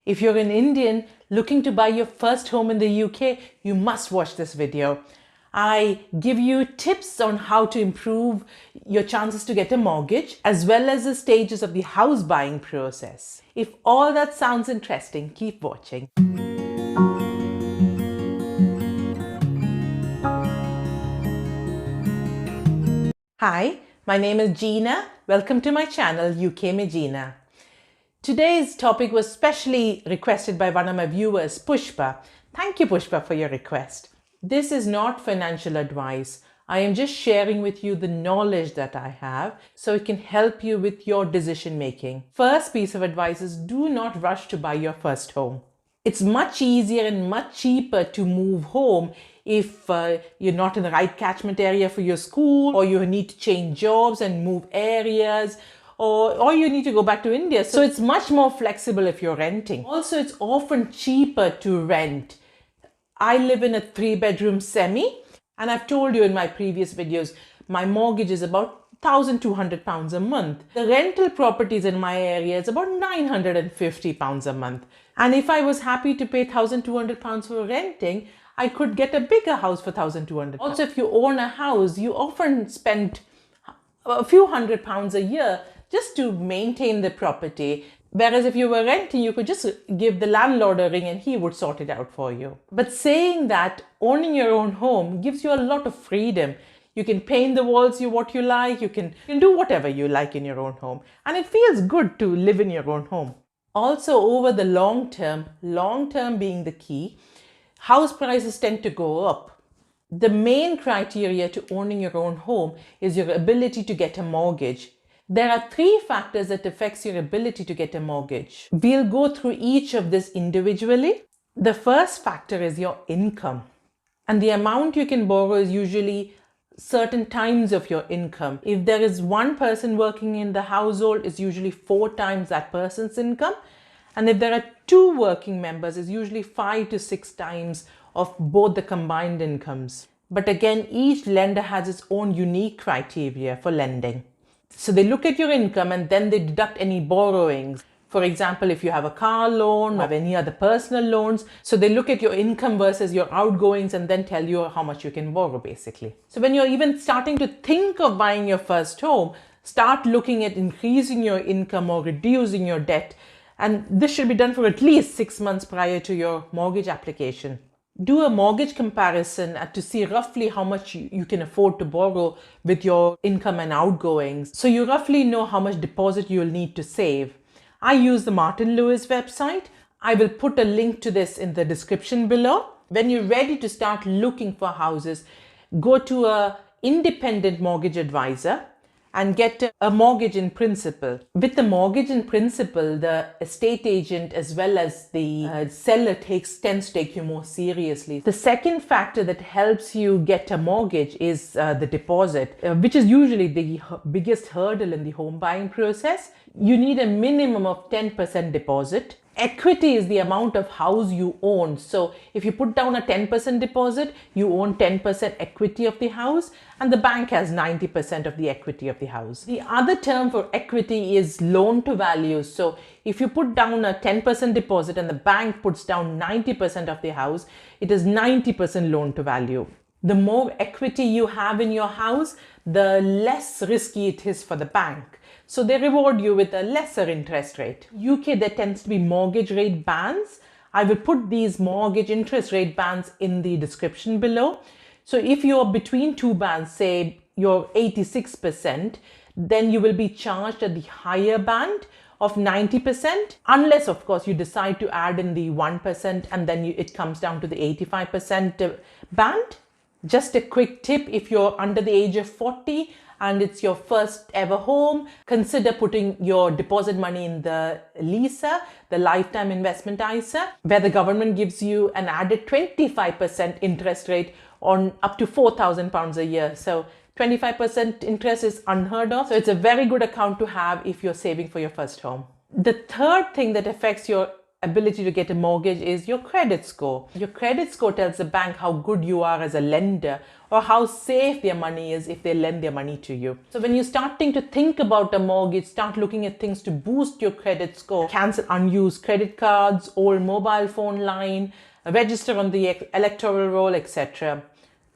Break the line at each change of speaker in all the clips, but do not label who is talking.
If you're an Indian looking to buy your first home in the UK, you must watch this video. I give you tips on how to improve your chances to get a mortgage, as well as the stages of the house buying process. If all that sounds interesting, keep watching. Hi, my name is Jeena. Welcome to my channel, UK में Jeena. Today's topic was specially requested by one of my viewers, Pushpa. Thank you, Pushpa, for your request. This is not financial advice. I am just sharing with you the knowledge that I have so it can help you with your decision making. First piece of advice is do not rush to buy your first home. It's much easier and much cheaper to move home if you're not in the right catchment area for your school, or you need to change jobs and move areas, or you need to go back to India. So it's much more flexible if you're renting. Also, it's often cheaper to rent. I live in a 3-bedroom semi, and I've told you in my previous videos, my mortgage is about £1,200 a month. The rental properties in my area is about £950 a month. And if I was happy to pay £1,200 for renting, I could get a bigger house for £1,200. Also, if you own a house, you often spend a few £100s a year just to maintain the property. Whereas if you were renting, you could just give the landlord a ring and he would sort it out for you. But saying that, owning your own home gives you a lot of freedom. You can paint the walls what you like, you can do whatever you like in your own home. And it feels good to live in your own home. Also, over the long term being the key, house prices tend to go up. The main criteria to owning your own home is your ability to get a mortgage. There are 3 factors that affects your ability to get a mortgage. We'll go through each of this individually. The first factor is your income. And the amount you can borrow is usually certain times of your income. If there is one person working in the household, it's usually 4 times that person's income. And if there are 2 working members, it's usually 5 to 6 times of both the combined incomes. But again, each lender has its own unique criteria for lending. So they look at your income and then they deduct any borrowings. For example, if you have a car loan or have any other personal loans, so they look at your income versus your outgoings and then tell you how much you can borrow basically. So when you're even starting to think of buying your first home, start looking at increasing your income or reducing your debt. And this should be done for at least 6 months prior to your mortgage application. Do a mortgage comparison to see roughly how much you can afford to borrow with your income and outgoings. So you roughly know how much deposit you'll need to save. I use the Martin Lewis website. I will put a link to this in the description below. When you're ready to start looking for houses, go to an independent mortgage advisor and get a mortgage in principle. With the mortgage in principle, the estate agent as well as the seller tends to take you more seriously. The second factor that helps you get a mortgage is the deposit, which is usually the biggest hurdle in the home buying process. You need a minimum of 10% deposit. Equity is the amount of house you own. So if you put down a 10% deposit, you own 10% equity of the house, and the bank has 90% of the equity of the house. The other term for equity is loan to value. So if you put down a 10% deposit and the bank puts down 90% of the house, it is 90% loan to value. The more equity you have in your house, the less risky it is for the bank. So they reward you with a lesser interest rate. UK, there tends to be mortgage rate bands. I will put these mortgage interest rate bands in the description below. So if you're between 2 bands, say you're 86%, then you will be charged at the higher band of 90%, unless of course you decide to add in the 1% and then it comes down to the 85% band. Just a quick tip, if you're under the age of 40 and it's your first ever home, consider putting your deposit money in the LISA, the Lifetime Investment ISA, where the government gives you an added 25% interest rate on up to £4,000 a year. So 25% interest is unheard of. So it's a very good account to have if you're saving for your first home. The third thing that affects your ability to get a mortgage is your credit score. Your credit score tells the bank how good you are as a lender or how safe their money is if they lend their money to you. So when you're starting to think about a mortgage, start looking at things to boost your credit score. Cancel unused credit cards, old mobile phone line, register on the electoral roll, etc.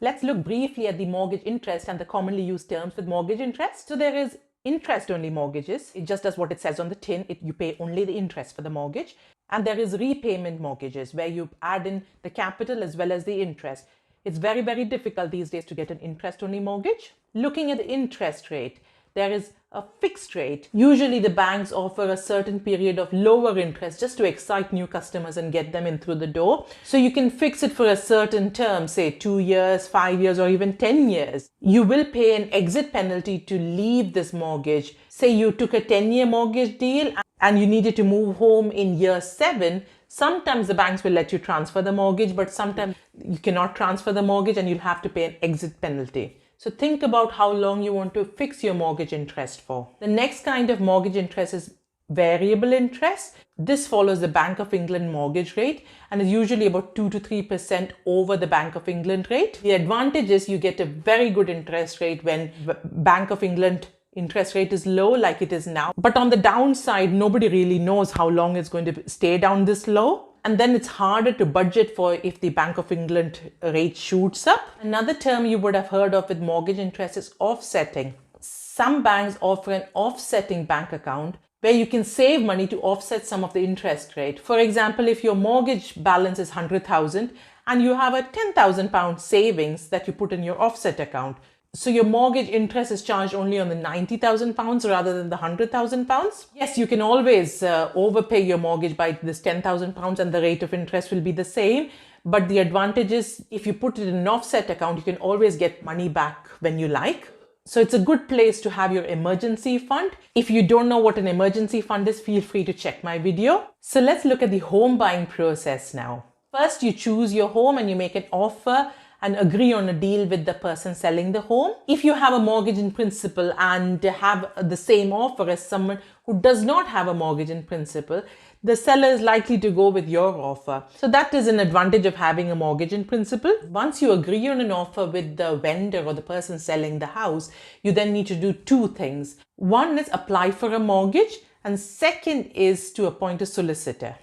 Let's look briefly at the mortgage interest and the commonly used terms with mortgage interest. So there is interest-only mortgages. It just does what it says on the tin. You pay only the interest for the mortgage. And there is repayment mortgages where you add in the capital as well as the interest. It's very, very difficult these days to get an interest-only mortgage. Looking at the interest rate, there is a fixed rate. Usually the banks offer a certain period of lower interest just to excite new customers and get them in through the door. So you can fix it for a certain term, say 2 years, 5 years, or even 10 years. You will pay an exit penalty to leave this mortgage. Say you took a 10-year mortgage deal and you needed to move home in year 7. Sometimes the banks will let you transfer the mortgage, but sometimes you cannot transfer the mortgage and you'll have to pay an exit penalty. So think about how long you want to fix your mortgage interest for. The next kind of mortgage interest is variable interest. This follows the Bank of England mortgage rate and is usually about 2 to 3% over the Bank of England rate. The advantage is you get a very good interest rate when Bank of England interest rate is low like it is now. But on the downside, nobody really knows how long it's going to stay down this low. And then it's harder to budget for if the Bank of England rate shoots up. Another term you would have heard of with mortgage interest is offsetting. Some banks offer an offsetting bank account where you can save money to offset some of the interest rate. For example, if your mortgage balance is 100,000 and you have a 10,000 pound savings that you put in your offset account, so your mortgage interest is charged only on the 90,000 pounds rather than the 100,000 pounds. Yes, you can always overpay your mortgage by this 10,000 pounds and the rate of interest will be the same. But the advantage is if you put it in an offset account, you can always get money back when you like. So it's a good place to have your emergency fund. If you don't know what an emergency fund is, feel free to check my video. So let's look at the home buying process now. First, you choose your home and you make an offer and agree on a deal with the person selling the home. If you have a mortgage in principle and have the same offer as someone who does not have a mortgage in principle, the seller is likely to go with your offer. So that is an advantage of having a mortgage in principle. Once you agree on an offer with the vendor or the person selling the house, you then need to do 2 things. One is apply for a mortgage, and second is to appoint a solicitor.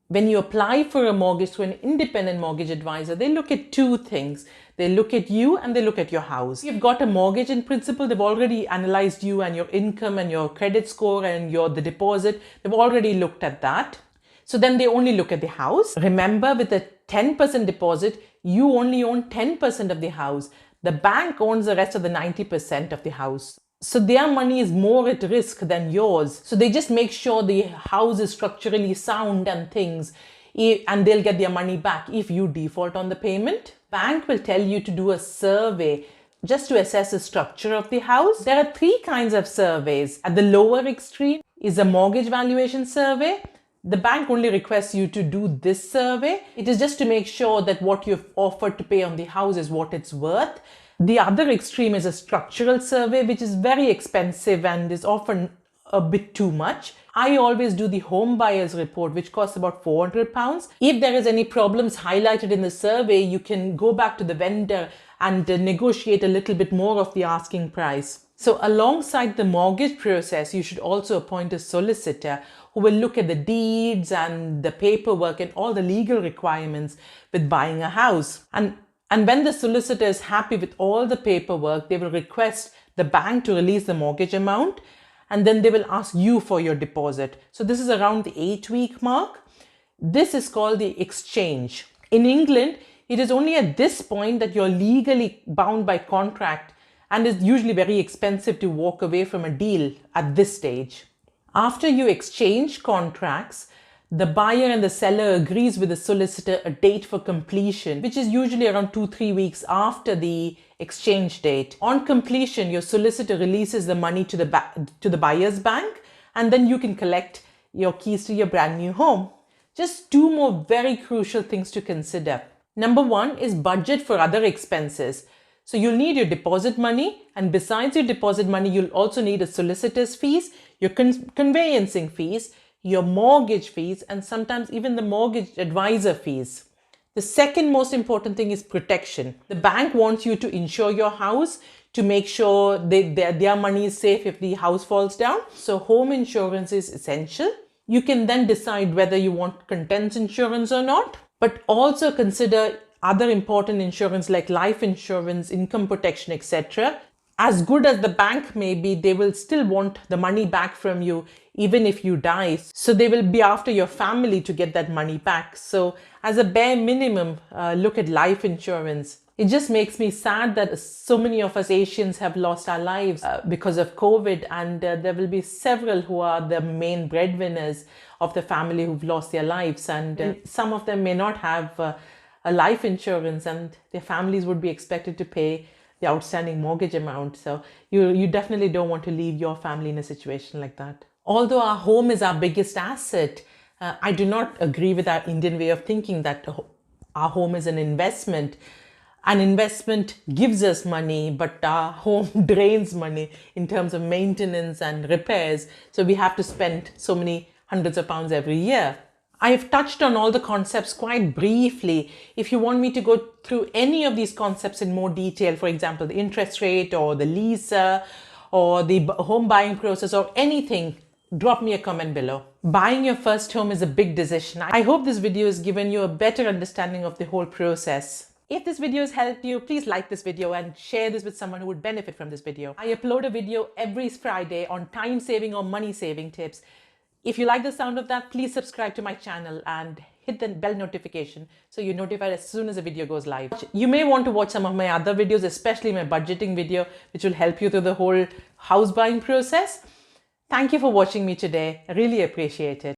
When you apply for a mortgage to an independent mortgage advisor, they look at 2 things. They look at you and they look at your house. If you've got a mortgage in principle, they've already analyzed you and your income and your credit score and the deposit. They've already looked at that. So then they only look at the house. Remember, with a 10% deposit, you only own 10% of the house. The bank owns the rest of the 90% of the house. So their money is more at risk than yours. So they just make sure the house is structurally sound and things, and they'll get their money back if you default on the payment. Bank will tell you to do a survey just to assess the structure of the house. There are 3 kinds of surveys. At the lower extreme is a mortgage valuation survey. The bank only requests you to do this survey. It is just to make sure that what you've offered to pay on the house is what it's worth. The other extreme is a structural survey, which is very expensive and is often a bit too much. I always do the home buyer's report, which costs about £400. If there is any problems highlighted in the survey, you can go back to the vendor and negotiate a little bit more of the asking price. So alongside the mortgage process, you should also appoint a solicitor who will look at the deeds and the paperwork and all the legal requirements with buying a house. And when the solicitor is happy with all the paperwork, they will request the bank to release the mortgage amount, and then they will ask you for your deposit. So this is around the 8-week mark. This is called the exchange. In England, it is only at this point that you're legally bound by contract, and it's usually very expensive to walk away from a deal at this stage. After you exchange contracts, the buyer and the seller agrees with the solicitor a date for completion, which is usually around 2-3 weeks after the exchange date. On completion, your solicitor releases the money to the buyer's bank, and then you can collect your keys to your brand new home. Just 2 more very crucial things to consider. Number 1 is budget for other expenses. So you'll need your deposit money, and besides your deposit money, you'll also need a solicitor's fees, your conveyancing fees, your mortgage fees, and sometimes even the mortgage advisor fees. The second most important thing is protection. The bank wants you to insure your house to make sure their money is safe if the house falls down. So home insurance is essential. You can then decide whether you want contents insurance or not, but also consider other important insurance like life insurance, income protection, etc. As good as the bank may be, they will still want the money back from you even if you die. So they will be after your family to get that money back. So as a bare minimum, look at life insurance. It just makes me sad that so many of us Asians have lost our lives because of COVID, and there will be several who are the main breadwinners of the family who've lost their lives, and some of them may not have a life insurance, and their families would be expected to pay the outstanding mortgage amount. So you definitely don't want to leave your family in a situation like that. Although our home is our biggest asset, I do not agree with our Indian way of thinking that our home is an investment. An investment gives us money, but our home drains money in terms of maintenance and repairs. So we have to spend so many hundreds of pounds every year. I've touched on all the concepts quite briefly. If you want me to go through any of these concepts in more detail, for example, the interest rate or the lease or the home buying process or anything, drop me a comment below. Buying your first home is a big decision. I hope this video has given you a better understanding of the whole process. If this video has helped you, please like this video and share this with someone who would benefit from this video. I upload a video every Friday on time saving or money saving tips. If you like the sound of that, please subscribe to my channel and hit the bell notification so you're notified as soon as a video goes live. You may want to watch some of my other videos, especially my budgeting video, which will help you through the whole house buying process. Thank you for watching me today. I really appreciate it.